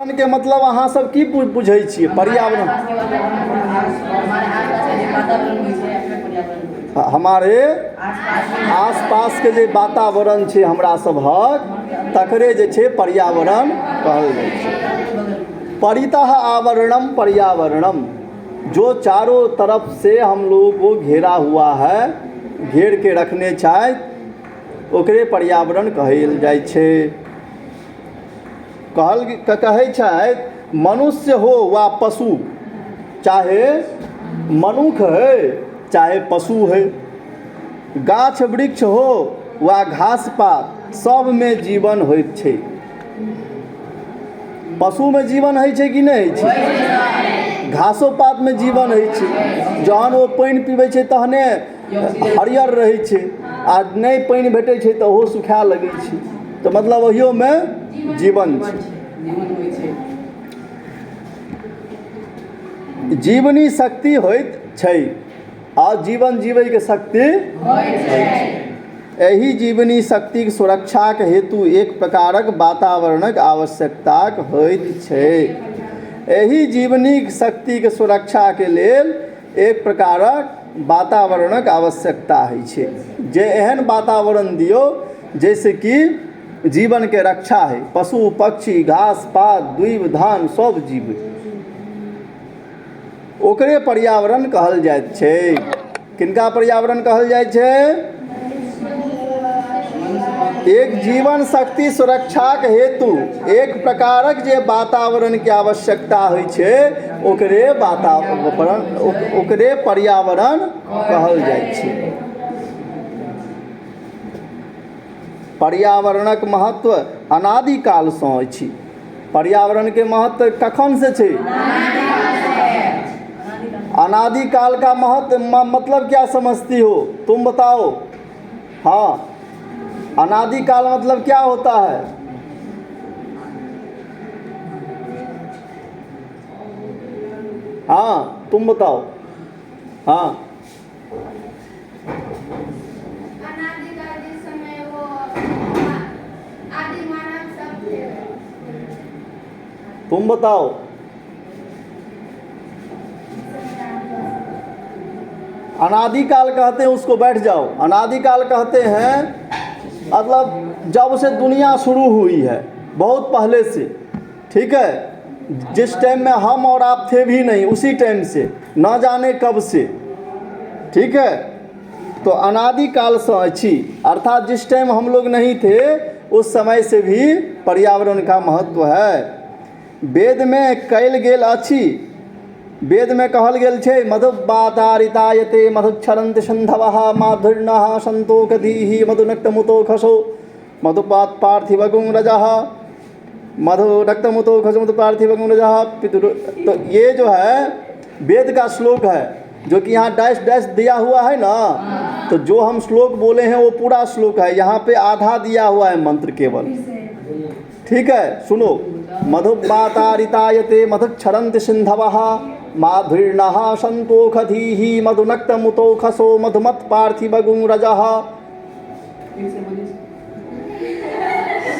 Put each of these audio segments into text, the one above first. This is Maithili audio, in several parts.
के मतलब अहाँ सब की बुझै छियै? पर्यावरण हमारे आसपास के जे वातावरण छै हमरा सभक तकरे जे छै पर्यावरण कहल जाइ छै। परितः आवरणम पर्यावरणम, जो चारों तरफ से हम लोगों को घेरा हुआ है, घेर के रखने छथि, ओकरे पर्यावरण कहल जाइ छै। कहै छथि मनुष्य हो वा पशु, चाहे मनुख है चाहे पशु है, गाछ वृक्ष हो वा घास पात, सब में जीवन होइत छै। पशु में जीवन है छै कि नहीं है छै? घासो पात में जीवन है छै। जहन वो पानि पीबै छै तहने हरियर रहै छै, आ नहीं पानि भेटै छै तऽ ओहो सुखा लगै छै। तो मतलब ओहियो में जीवन छै। जीवनी शक्ति होइत छै, और जीवन जीवै के शक्ति होइत छै। एही जीवनी शक्ति के सुरक्षा के हेतु एक प्रकारक वातावरणक आवश्यकता होइत छै। एही जीवनी शक्ति के सुरक्षा के लेल एक प्रकारक वातावरणक आवश्यकता होइ छै। जे एहन वातावरण दियो जैसे कि जीवन के रक्षा है। पशु पक्षी घास पात दुईब धान सब जीव, ओकरे पर्यावरण कहल जाइत छै। किनका पर्यावरण कहल जाइत छै? एक जीवन शक्ति सुरक्षा के हेतु एक प्रकारक जे वातावरण के आवश्यकता होइ छै, ओकरे वातावरण ओकरे पर्यावरण कहल जाइत छै। पर्यावरणक महत्व अनादि काल से अछि। पर्यावरण के महत्व कखन से छै? अनादि काल का महत्व मतलब क्या समझती हो तुम बताओ? हाँ, अनादि काल मतलब क्या होता है? हाँ तुम बताओ। हाँ, तुम बताओ। अनादिकाल कहते हैं उसको, बैठ जाओ। अनादिकाल कहते हैं मतलब जब से दुनिया शुरू हुई है, बहुत पहले से, ठीक है। जिस टाइम में हम और आप थे भी नहीं, उसी टाइम से, न जाने कब से, ठीक है। तो अनादिकाल से अछि, अर्थात जिस टाइम हम लोग नहीं थे उस समय से भी पर्यावरण का महत्व है। वेद में कयल गेल अछि, वेद में कहल गेल छै मधुबातारितायते मधुक्षरन्ति सिन्धवः माधुर्नः सन्तोषधीः मधुनक्तमुतोखसो मधुपात पार्थिवगुं रजः मधुनक्तमुतोखसो मधुपार्थिवगुं रजः पितुर। तो ये जो है वेद का श्लोक है, जो कि यहाँ डैश डैश दिया हुआ है ना। तो जो हम श्लोक बोले हैं वो पूरा श्लोक है, यहाँ पे आधा दिया हुआ है मंत्र केवल, ठीक है। सुनो, मधुबातारितायते मधुक्षरन्ति सिन्धवः माधुर्नः सन्तोषधीः मधुनक्तमुतोखसो मधुमत् पार्थिवगुं रजः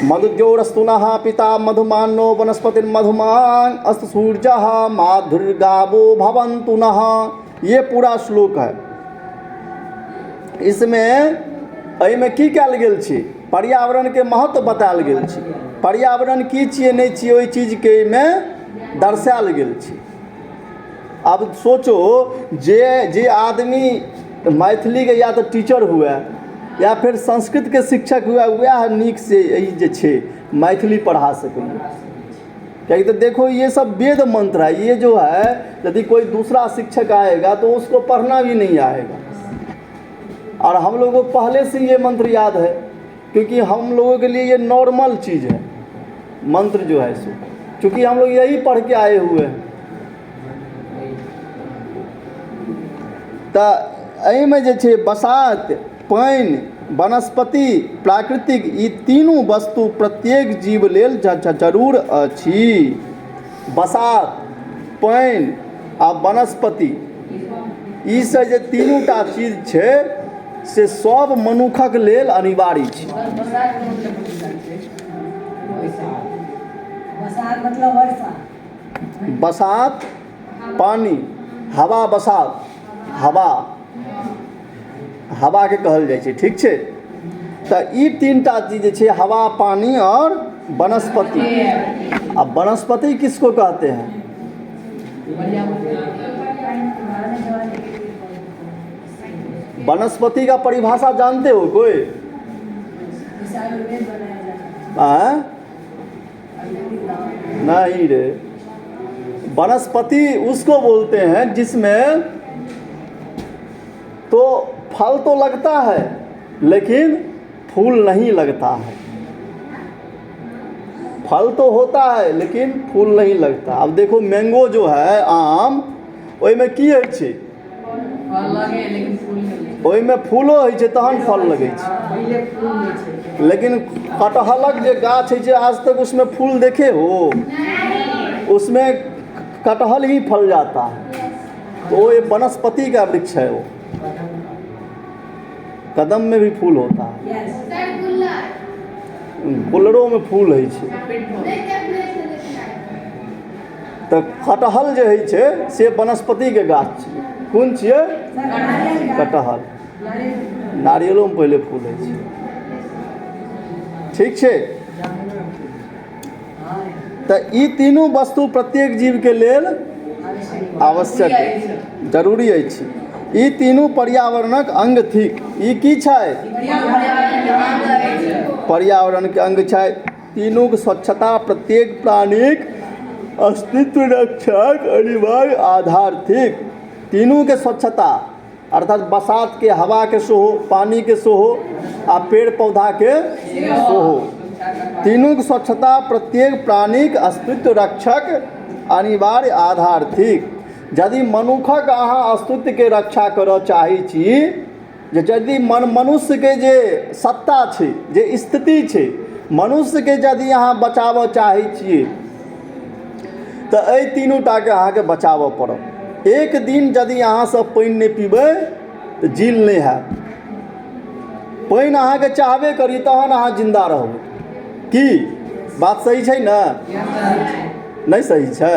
मधुज्योरस्तुनः पिता मधुमानो वनस्पतिर्मधुमान् अस्तु सूर्यः माधुर्गावो भवन्तु नः। ये पूरा श्लोक है। इसमें एहिमे की कयल गेल छै? पर्यावरण के महत्व बतायल गेल छै। पर्यावरण की छियै नहीं छियै ओहि चीज के में दर्शायल गेल छै। अब सोचो, जे आदमी मैथिली के या तो टीचर हुए या फिर संस्कृत के शिक्षक हुए, वह नीक से जे छै मैथिली पढ़ा सकैए। क्या तो देखो ये सब वेद मंत्र है, ये जो है यदि कोई दूसरा शिक्षक आएगा तो उसको पढ़ना भी नहीं आएगा। और हम लोगों को पहले से ये मंत्र याद है, क्योंकि हम लोगों के लिए ये नॉर्मल चीज़ है मंत्र जो है सो, क्योंकि हम लोग यही पढ़ के आए हुए हैं। तो एहिमे जे छै बसात, पानि, वनस्पति, प्राकृतिक, ई तीनों वस्तु प्रत्येक जीव लेल जरूर अछि। बसात, पानि आ वनस्पति, ई से जे तीनू टा चीज छै से सब मनुखक लेल अनिवार्य छै। बरसात मतलब वर्षा। बसात पानी, हवा बसात, हवा के कहल जाइ छै, ठीक छै। तऽ ई तीनटा चीज जे छै, हवा, पानी और वनस्पति। अब वनस्पति किसको कहते हैं? वनस्पति का परिभाषा जानते हो कोई? नहीं रे, वनस्पति उसको बोलते हैं जिसमें तो फल तो लगता है लेकिन फूल नहीं लगता है। फल तो होता है लेकिन फूल नहीं लगता। अब देखो मैंगो जो है, आम, ओहिमे की होइ छै? ओहिमे फूलो होइ छै तहन फल लगै छै। लेकिन कटहलक जे गाछ होइ छै, आज तक उसमें फूल देखे हो? उसमें कटहल ही फल जाता है। तो ये वनस्पति का वृक्ष है। वो कदम में भी फूल होता है, गुल्लरों में फूल होइ छै। तो कटहल जे होइ छै से वनस्पति के गाछ छै। कोन छियै? कटहल। नारियलों में पहले फूल होइ छै, ठीक छै। तऽ ई तीनू वस्तु प्रत्येक जीव के लेल आवश्यक अछि, जरूरी अछि। ई तीनू पर्यावरणक अंग थिक। ई की छै? पर्यावरण के अंग छै। तीनू के स्वच्छता प्रत्येक प्राणीक अस्तित्व रक्षाक अनिवार्य आधार थिक। तीनू के स्वच्छता अर्थात बसात के, हवा के सेहो, पानी के सेहो आ पेड़ पौधा के सेहो। तीनू के स्वच्छता प्रत्येक प्राणीक अस्तित्व रक्षक अनिवार्य आधार थिक। यदि मनुखक अहाँ अस्तित्व के रक्षा करऽ चाहै छी, यदि मनुष्य के जे सत्ता छै, जे स्थिति छै, मनुष्य के यदि अहाँ बचाबऽ चाहै छियै तऽ एहि तीनू टा के अहाँके बचाबऽ पड़त। एक दिन यदि अहाँ सब पानि नहि पीबै तऽ जील नहि हैत। पानि अहाँके चाहबे करी तहन अहाँ जिंदा रहबै। की बात सही छै ने? नहीं सही छै?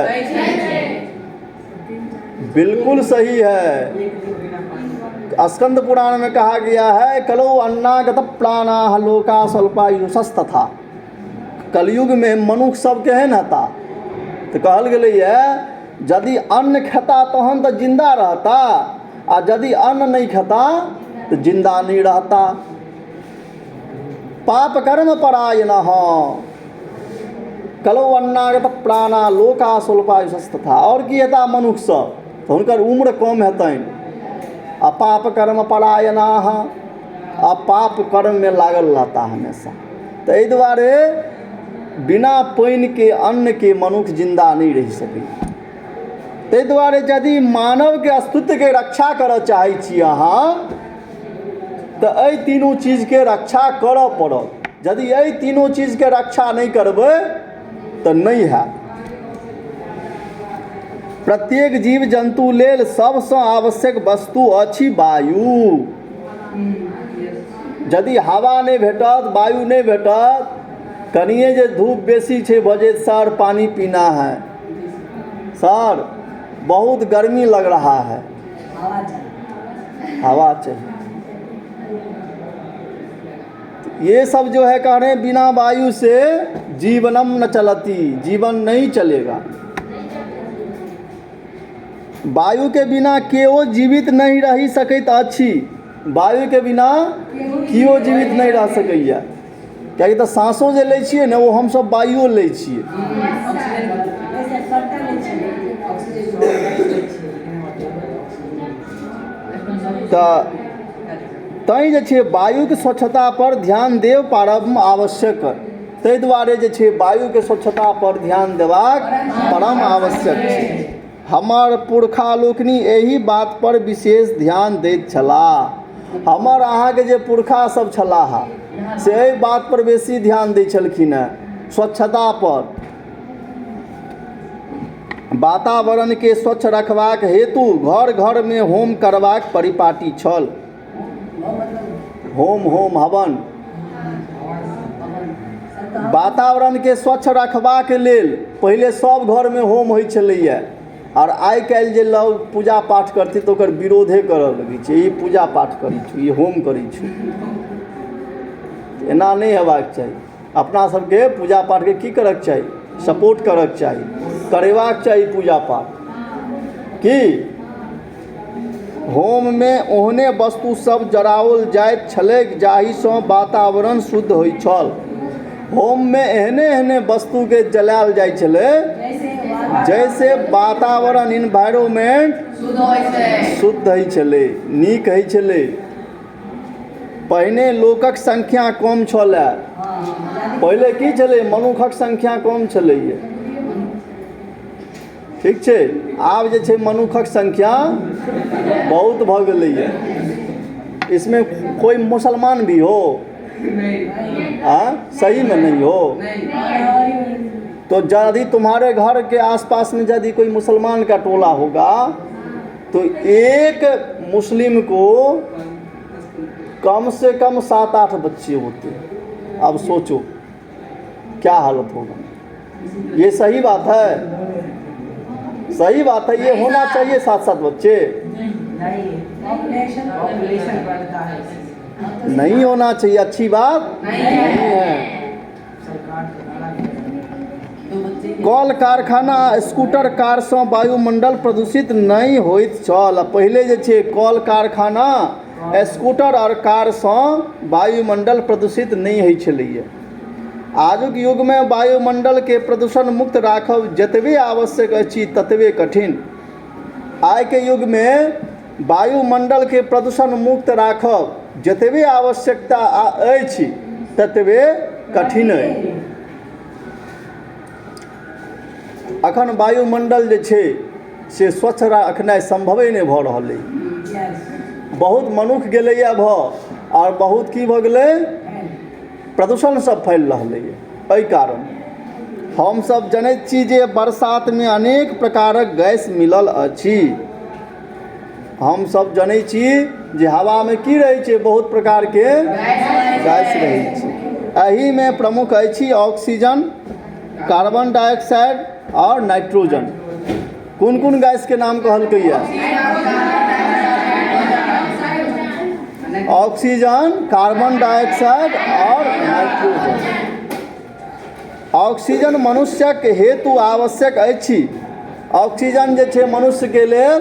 बिल्कुल सही है। स्कंद पुराण में कहा गया है, कलो अन्नागत प्राणाः लोका स्वल्पायुषस्तथा। कलयुग में मनुष्य सब केहन हेता? तो कहल गेलैए यदि अन्न खेता तहन तो जिंदा रहता, आ यदि अन्न नहीं खाता तो जिंदा नहीं रहता। पाप कर्म परायणः कलो अन्नागत प्राणा लोका स्वल्पायुषस्तथा। और की हेता मनुष्य सब? तो हुनकर उम्र कम हेतनि। अपाप कर्म परायणाः, अपाप कर्म में लागल रहता हमेशा। तो एहि दुआरे बिना पानि के, अन्न के मनुष्य जिंदा नहीं रहि सकैए। ताहि दुआरे यदि मानव के अस्तित्व के रक्षा करऽ चाहै छी अहाँ तऽ एहि तीनू चीज के रक्षा करऽ पड़त। यदि एहि तीनू चीज के रक्षा नहीं करबै तऽ नहीं हैत। प्रत्येक जीव जंतु लेल सबसँ आवश्यक वस्तु अछि वायु। यदि हवा नहीं भेटत, वायु नहीं भेटत, कनिए जे धूप बेसी छै बजे सर पानी पीना है, सर बहुत गर्मी लग रहा है, हवा चाहिए। ये सब जो है कह रहे हैं बिना वायु से जीवनम न चलती, जीवन नहीं चलेगा। वायु के बिना केओ जीवित नहीं रहि सकैत अछि। वायु के बिना केओ जीवित नहीं रह सकैया। कियाकि तऽ सांसो जे लै छियै ने, वो हमसब वायुओ लै छियै। तऽ तैँ जे छै वायुके स्वच्छता पर ध्यान देब परम आवश्यक। ताहि दुआरे जे छै वायुके स्वच्छता पर ध्यान देबाक परम आवश्यक छै। हमर पुरखा लोकनि एहि बात पर विशेष ध्यान दैत छलाह। हमर अहाँके जे पुरखा सब छलाह से एहि बात पर बेसी ध्यान दै छलखिन हैं, स्वच्छता पर। वातावरण के स्वच्छ रखबाक हेतु घर घर में होम करबाक परिपाटी छल। होम हवन वातावरणके स्वच्छ रखबाक लेल पहिले सब घरमे होम होइ छलैए, और आइ काल्हि जे लोग पूजा पाठ करतै तऽ ओकर विरोधे करऽ लगै छै, ई पूजा पाठ करै छै, ई होम करै छै। एना नहि हेबाक चाही। अपना सबके पूजा पाठके की करऽके चाही? सपोर्ट करऽके चाही, करेबाक चाही पूजा पाठ। कि होममे ओहने वस्तु सब जराओल जाइत छलैक जाहिसँ वातावरण शुद्ध होइ छल। होममे एहने एहने वस्तुके जलायल जाइ छलै जैसे वातावरण इन्वायरमेंट शुद्ध होइ छलै, नीक होइ छलै। पहिने लोकक संख्या कम छलै। पहिले की छलै? मनुखक संख्या कम छलैए, ठीक छै। आब जे छै मनुखक संख्या बहुत भऽ गेलैए। इसमें कोई मुसलमान भी हो? सही में नहीं हो। तो यदि तुम्हारे घर के आसपास में यदि कोई मुसलमान का टोला होगा तो एक मुस्लिम को कम से कम 7-8 बच्चे होते। अब सोचो क्या हालत होगा। ये सही बात है? सही बात है, ये होना चाहिए 7-7 बच्चे। नहीं होना चाहिए, अच्छी बात नहीं है। कल कारखाना स्कूटर कार से वायुमंडल प्रदूषित नहीं होइत छल। पहले जे छै कल कारखाना स्कूटर और कार से वायुमंडल प्रदूषित नहीं होइ छलैए। आजुक युग में वायुमंडल के प्रदूषण मुक्त राखब जतबे आवश्यक अछि ततबे कठिन। आइ के युग में वायुमंडल के प्रदूषण मुक्त राखब जतबे आवश्यकता अछि ततबे कठिन अछि। अखन वायुमंडल जे छै से स्वच्छ रखनाइ संभवे नहि भऽ रहल अछि। बहुत मनुख गेलैए भऽ और बहुत की भऽ गेलै? प्रदूषण सब फैल रहलैए। एहि कारण हमसब जनैत छी जे बरसात में अनेक प्रकारक गैस मिलल अछि। हमसब जनै छी जे हवा में की रहै छै? बहुत प्रकार के गैस रहै छै। एही में प्रमुख अछि ऑक्सीजन, कार्बन डाइऑक्साइड और नाइट्रोजन। कोन कोन गैस के नाम कहलकैया? ऑक्सीजन, कार्बन डाइऑक्साइड और नाइट्रोजन। ऑक्सीजन मनुष्यक हेतु आवश्यक अछि। ऑक्सीजन जे छै मनुष्य के लेल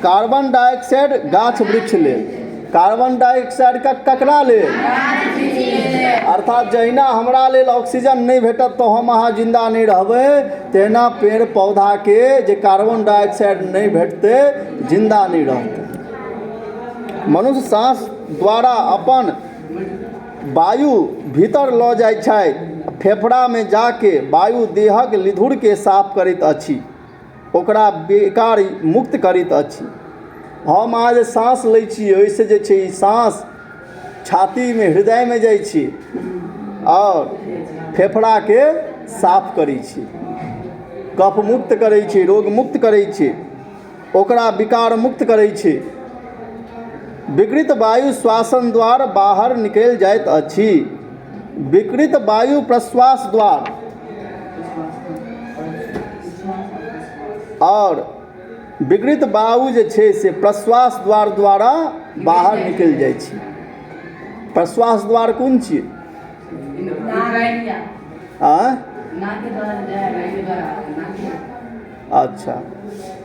कार्बन डाइऑक्साइड गाछ वृक्ष लेल। कार्बन डाइऑक्साइड ककरा लेल? अर्थात जहिना हमरा लेल ऑक्सीजन नहीं भेटत तो हम अहाँ जिंदा नहीं रहबै, तहिना पेड़ पौधा के जे कार्बन डाइऑक्साइड नहीं भेटतै जिंदा नहीं रहतै। मनुष्य सांस द्वारा अपन वायु भीतर लऽ जाइ छै, फेफड़ा में जाके वायु देहक लिधुर के साफ करैत अछि, ओकरा बेकार मुक्त करैत अछि। हम आज सांस लै छी, ओहिसे जे छै सांस छाती में हृदय में जाइ छी और फेफड़ा के साफ करै छी, कफ मुक्त करै छी, रोग मुक्त करै छी, ओकरा विकार मुक्त करै छी। विकृत वायु श्वासन द्वार बाहर निकल जाइत अछि। विकृत वायु प्रश्वास द्वार और विकृत वायु जे छै से प्रश्वास द्वार द्वारा बाहर निकल जाइ छै। प्रश्वास द्वार कोन छियै? अच्छा,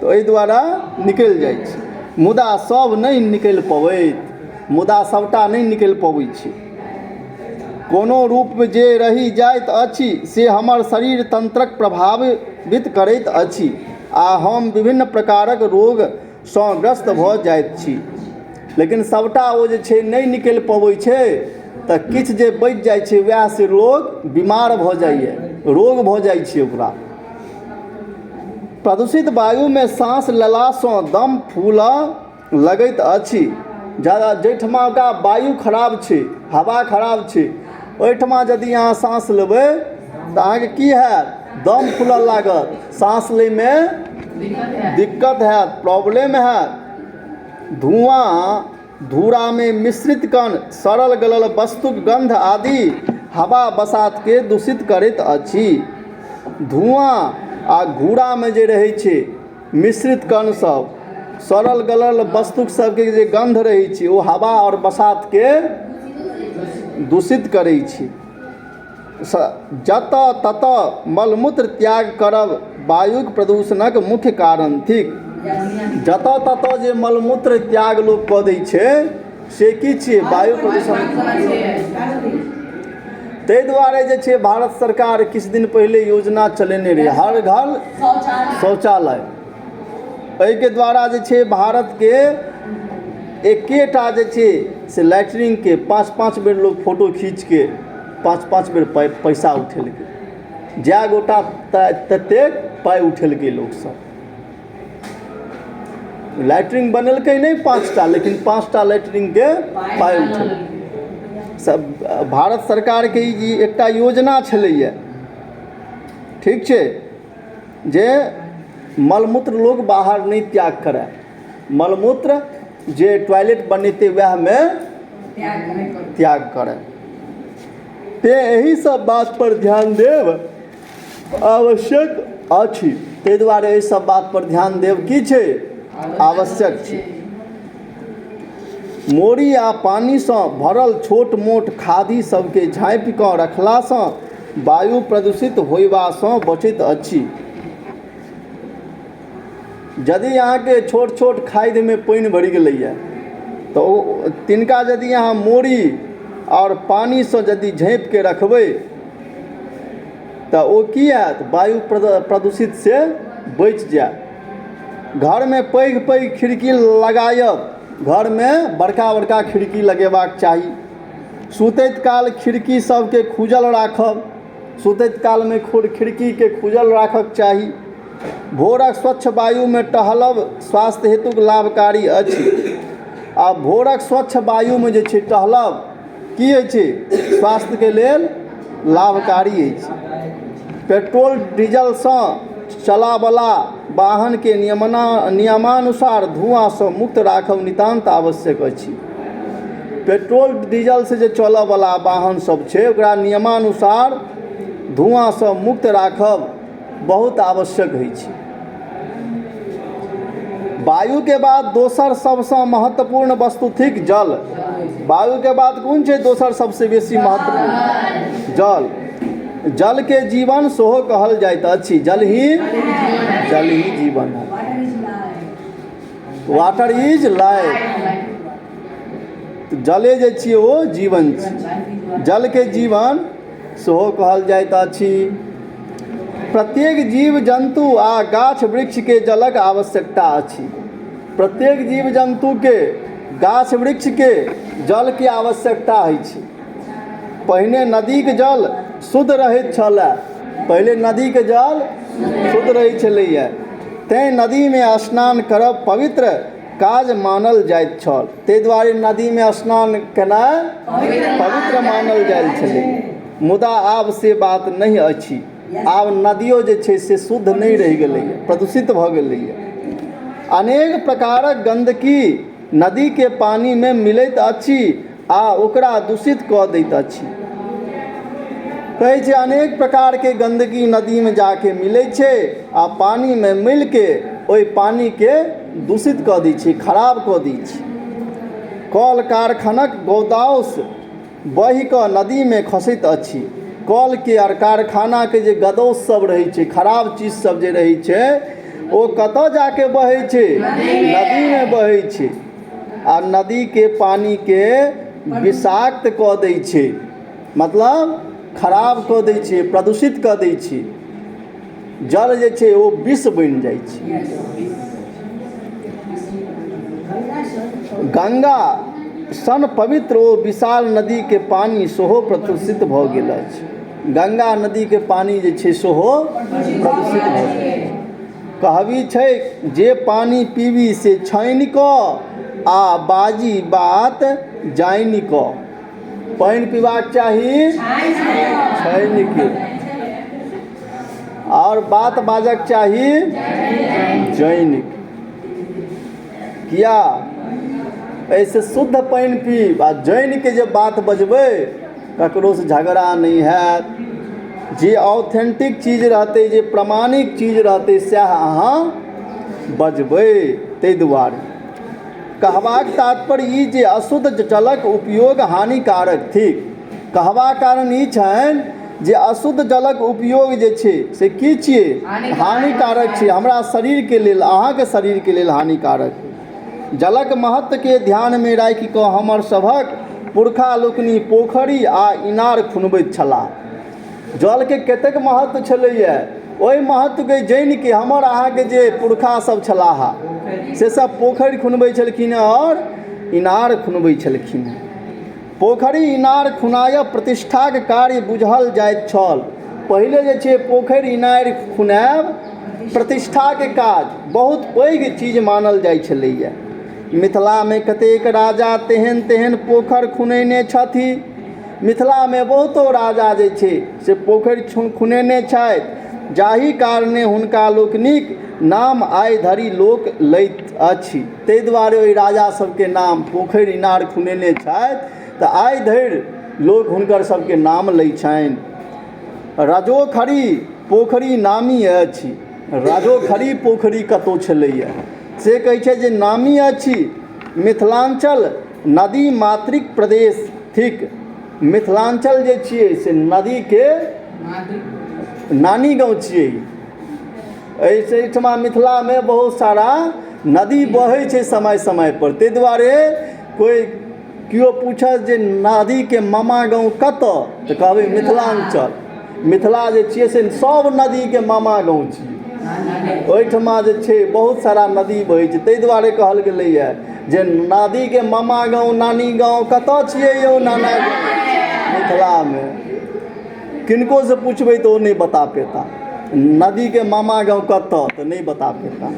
तो एहि द्वारा निकल जाइ छै। मुदा सब नहीं निकल पबैत, मुदा सबटा नहीं निकल पबै छै। कोनो रूप में जे रहि जाइत अछि से हमर शरीर तंत्रक प्रभावित करैत अछि आ हम विभिन्न प्रकारक रोग सँ ग्रस्त भऽ जाइत छी। लेकिन सबटा ओ जे छै नहीं निकल पबै छै तऽ किछु जे बचि जाइ छै वएह से लोग बीमार भऽ जाइए, रोग भऽ जाइ छै ओकरा। प्रदूषित वायु में सांस लेला सँ दम फूलऽ लगैत अछि। ज़्यादा जाहिठमा का वायु खराब छै, हवा खराब छै, ओहिठमा यदि अहाँ सांस लेबै तऽ अहाँके की हैत? दम फूलऽ लागत, सांस लै में दिक्कत हैत, प्रॉब्लम हैत। धुआं, धूरा में मिश्रित कण, सड़ल गलल वस्तुक गंध आदि हवा बसात के दूषित करैत अछि। धुआं आ घूरा में जे रहै छै मिश्रित कण सब, सड़ल गलल वस्तु सबके जे गंध रहै छै ओ हवा और बसात के दूषित करै छै। जतऽ ततऽ मलमूत्र त्याग करब वायुक प्रदूषणक मुख्य कारण थिक। जतऽ ततऽ जे मलमूत्र त्याग लोक कऽ दै छै से की छियै? वायु प्रदूषण। ताहि दुआरे जे छै भारत सरकार किछु दिन पहिले योजना चलेने रहै हर घर शौचालय। एहिके द्वारा जे छै भारतके एकेटा जे छै से लैट्रिनके 5-5 बेर लोक फोटो खींचके 5-5 बेर पैसा उठेलकै। जै गोटा ततेक पाइ उठेलकै लोकसभ। लैट्रिन बनेलकै नहीं 5टा, लेकिन 5टा लैट्रिनके पाइ उठेलकै। सब भारत सरकारके ई एकटा योजना छलैए, ठीक छै, जे मलमूत्र लोग बाहर नहीं त्याग करे। मलमूत्र जे टॉयलेट बनेतै वएह में त्याग करे। ते एही सब बात पर ध्यान देब आवश्यक अछि। ताहि दुआरे एहि सब बात पर ध्यान देब की छै? आवश्यक छै। मोरी आ पानीसँ भरल छोट मोट खादी सबके झाँपि कऽ रखलासँ वायु प्रदूषित होयबासँ बचैत अछि। यदि अहाँके छोट छोट खादिमे पानि भरि गेलैए तऽ तिनका यदि अहाँ मोरी और पानीसँ यदि झाँपि के रखबै तऽ ओ की हैत? वायु प्रदूषित से बचि जायत। घर में पैघ पैघ खिड़की लगायब। घर में बड़का बड़का खिड़की लगेबाक चाही। सुतैत काल खिड़की सबके खुजल राखब। सुतैत काल में खिड़की के खुजल राखक चाही। भोरक स्वच्छ वायु में टहलब स्वास्थ्य हेतु लाभकारी अछि। आ भोरक स्वच्छ वायु में जे छै टहलब की होइ छै? स्वास्थ्य के लेल लाभकारी अछि। पेट्रोल डीजल सँ चलावला वाहन के नियमानुसार धुआं सँ मुक्त राखब नितांत आवश्यक अछि। पेट्रोल डीजल से जे चलऽ वाला वाहन सब छै ओकरा नियमानुसार धुआं सँ मुक्त राखब बहुत आवश्यक होइ छै। वायु के बाद दोसर सबसँ महत्वपूर्ण वस्तु थिक जल। वायु के बाद कोन छै दोसर सबसँ बेसी महत्वपूर्ण? जल। जल के जीवन सेहो कहल जाइत अछि। जल ही जीवन है। Water is life. जले जे छियै ओ जीवन छै। जल के जीवन सेहो कहल जाइत अछि। प्रत्येक जीव जंतु आ गाछ वृक्ष के जलक आवश्यकता अछि। प्रत्येक जीव जंतु के गाछ वृक्ष के जल के आवश्यकता होइ छै। पहिने नदी के जल शुद्ध रहैत छलै। पहिले नदी के जल शुद्ध रहै छलैए, तैँ नदी में स्नान करब पवित्र काज मानल जाइत छल। ताहि दुआरे नदी में स्नान केनाइ पवित्र मानल जाइत छलै। मुदा आब से बात नहीं अछि। आब नदियो जे छै से शुद्ध नहीं रहि गेलैए, प्रदूषित भऽ गेलैए। अनेक प्रकारक गंदगी नदी के पानी में मिलैत अछि आ ओकरा दूषित कऽ दैत अछि। कहै छै अनेक प्रकार के गंदगी नदी में जाके मिलै छै आ पानी में मिल के ओहि पानी के दूषित कऽ दै छै, खराब कऽ दै छै। कल कारखानाक गोदाओस बहि कऽ नदी में खसैत अछि। कल के और कारखाना के जे गदौस सब रहै छै, खराब चीज सब जे रहै छै ओ कतऽ जाके बहै छै? नदी में बहै छै आ नदी के पानी के विषाक्त कऽ दै छै, मतलब खराब कऽ दै छै, प्रदूषित कऽ दै छै। जल जे छै ओ विष बनि जाइ छै। गंगा सन पवित्र ओ विशाल नदी के पानी सेहो प्रदूषित भऽ गेल अछि। गंगा नदी के पानी जे छै सेहो प्रदूषित भऽ गेल। कहबी छै जे पानी पीबी से छानि कऽ आ बाजी बात जानि कऽ। पानि पीबाक चाही छानि के, और बात बाजक चाही जानि के। किया? ऐसे शुद्ध पानि पीब आ जानि के जे बात बजबै ककरोसँ झगड़ा नहीं हैत। जे ऑथेंटिक चीज रहतै, जे प्रमाणिक चीज रहतै सएह अहाँ बजबै। ताहि दुआरे कहबाक तात्पर्य ई जे अशुद्ध जलक उपयोग हानिकारक थिक। कहबाक कारण ई छनि जे अशुद्ध जलक उपयोग जे छै से की छियै? हानिकारक छै। हमरा शरीरके लेल, अहाँके शरीरके लेल हानिकारक। जलक महत्वके ध्यानमे राखि कऽ हमर सभक पुरखा लोकनि पोखरि आ इनार खुनबैत छलाह। जलके कतेक महत्व छलैए, ओहि महत्वके जानि के हमर अहाँके जे पुरखासभ छलाह से सब पोखरि खुनबै छलखिन आओर इनार खुनबै छलखिन। पोखरि इनार खुनायब प्रतिष्ठाक कार्य बुझल जाइत छल। पहिले जे छै पोखरि इनार खुनायब प्रतिष्ठाके काज, बहुत पैघ चीज मानल जाइ छलैए। मिथिलामे कतेक राजा तेहन तेहन पोखरि खुनेने छथि। मिथिलामे बहुतो राजा जे छै से पोखरि खुनेने छथि, जाहि कारणे हुनका लोकनिक नाम आइ धरि लोक लैत अछि। ताहि दुआरे ओहि राजा सबके नाम पोखरि इनार खुनेने छथि तऽ आइ धरि लोक हुनकर सबके नाम लै छनि। राजोखरी पोखरि नामी अछि। राजोखरी पोखरि कतौ छलैए से कहै छै जे नामी अछि। मिथिलांचल नदी मातृक प्रदेश थिक। मिथिलांचल जे छियै से नदीके नानी गाँव छियै। एहिठमा मिथिलामे बहुत सारा नदी बहै छै समय समय पर। ताहि दुआरे केओ पूछत जे नदीके मामा गाँव कतऽ, तऽ कहबै मिथिलांचल। मिथिला जे छियै से सब नदीके मामा गाँव छियै। ओहिठमा जे छै बहुत सारा नदी बहै छै। ताहि दुआरे कहल गेलैए जे नदीके मामा गाँव नानी गाँव कतऽ छियै यौ नाना गाँव? मिथिलामे। किनको से पूछबै तो वो नहीं बता पेता। नदी के मामा गाँव कतऽ तो नहीं बता पेता।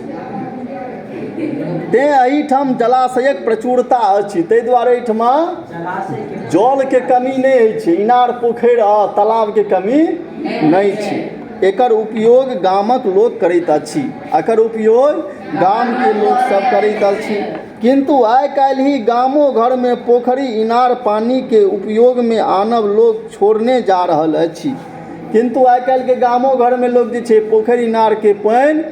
तेँ एहिठाम जलाशयक प्रचुरता अछि। ताहि दुआरे एहिठमा जलके कमी नहि होइ छै। इनार पोखरि आ तालाबके कमी नहि छै। एकर उपयोग गामक लोक करैत अछि। एकर उपयोग गामके लोकसभ करैत अछि। किंतु आइ काल्हि गामो घरमे पोखरि इनार पानीके उपयोगमे आनब लोक छोड़ने जा रहल अछि। किंतु आइ काल्हिके गामो घरमे लोक जे छै पोखरि इनारके पानि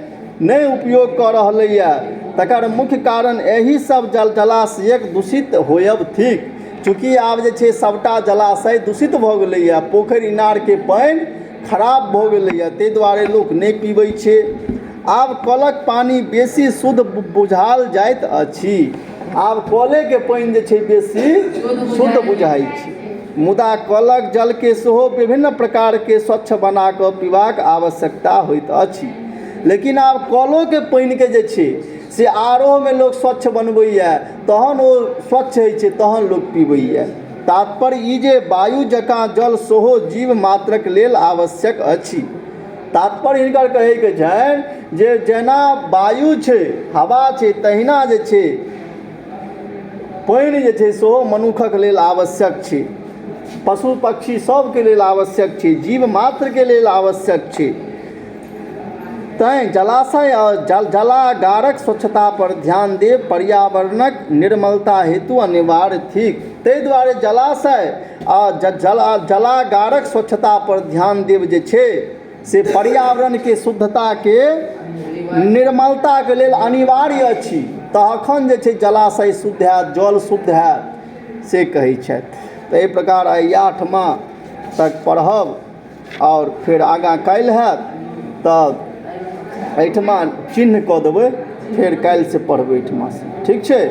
नहि उपयोग कऽ रहलैए। तकर मुख्य कारण एहि सब जलाशयक दूषित होयब थिक। चूँकि आब जे छै सबटा जलाशय दूषित भऽ गेलैए, पोखरि इनारके पानि खराब भऽ गेलैए। ताहि दुआरे लोक नहि पीबै छै। आब कलक पानी बेसी शुद्ध बुझाल जाइत अछि। आब कलेके पानि जे छै बेसी शुद्ध बुझाइ छै। मुदा कलक जलके सेहो विभिन्न प्रकारके स्वच्छ बना कऽ पीबाक आवश्यकता होइत अछि। लेकिन आब कलोके पानिके जे छै से आरओमे लोक स्वच्छ बनबैए, तहन ओ स्वच्छ होइ छै, तहन लोक पीबैए। तात्पर्य ई जे वायु जकाँ जल सेहो जीव मात्रक लेल आवश्यक अछि। तात्पर्य हिनकर कहैके छनि जे जेना वायु छै, हवा छै, तहिना जे छै पानि जे छै सेहो मनुखक लेल आवश्यक छै। पशु पक्षी सबके लेल आवश्यक छै, जीव मात्रके लेल आवश्यक छै। तैँ जलाशय आ जलागारक स्वच्छता पर ध्यान देब पर्यावरणक निर्मलता हेतु अनिवार्य थिक। ताहि दुआरे जलाशय आ जलागारक स्वच्छता पर ध्यान देब जे छै से पर्यावरणके शुद्धताके निर्मलताके लेल अनिवार्य अछि। तखन जे छै जलाशय शुद्ध हैत, जल शुद्ध हैत, से कहै छथि। तऽ एहि प्रकार आइ 8वाँ तक पढ़ब आओर फेर आगाँ काल्हि हैत तऽ एहिठमा चिन्ह कऽ देबै, फेर काल्हिसँ पढ़बै एहिठमासँ। ठीक छै।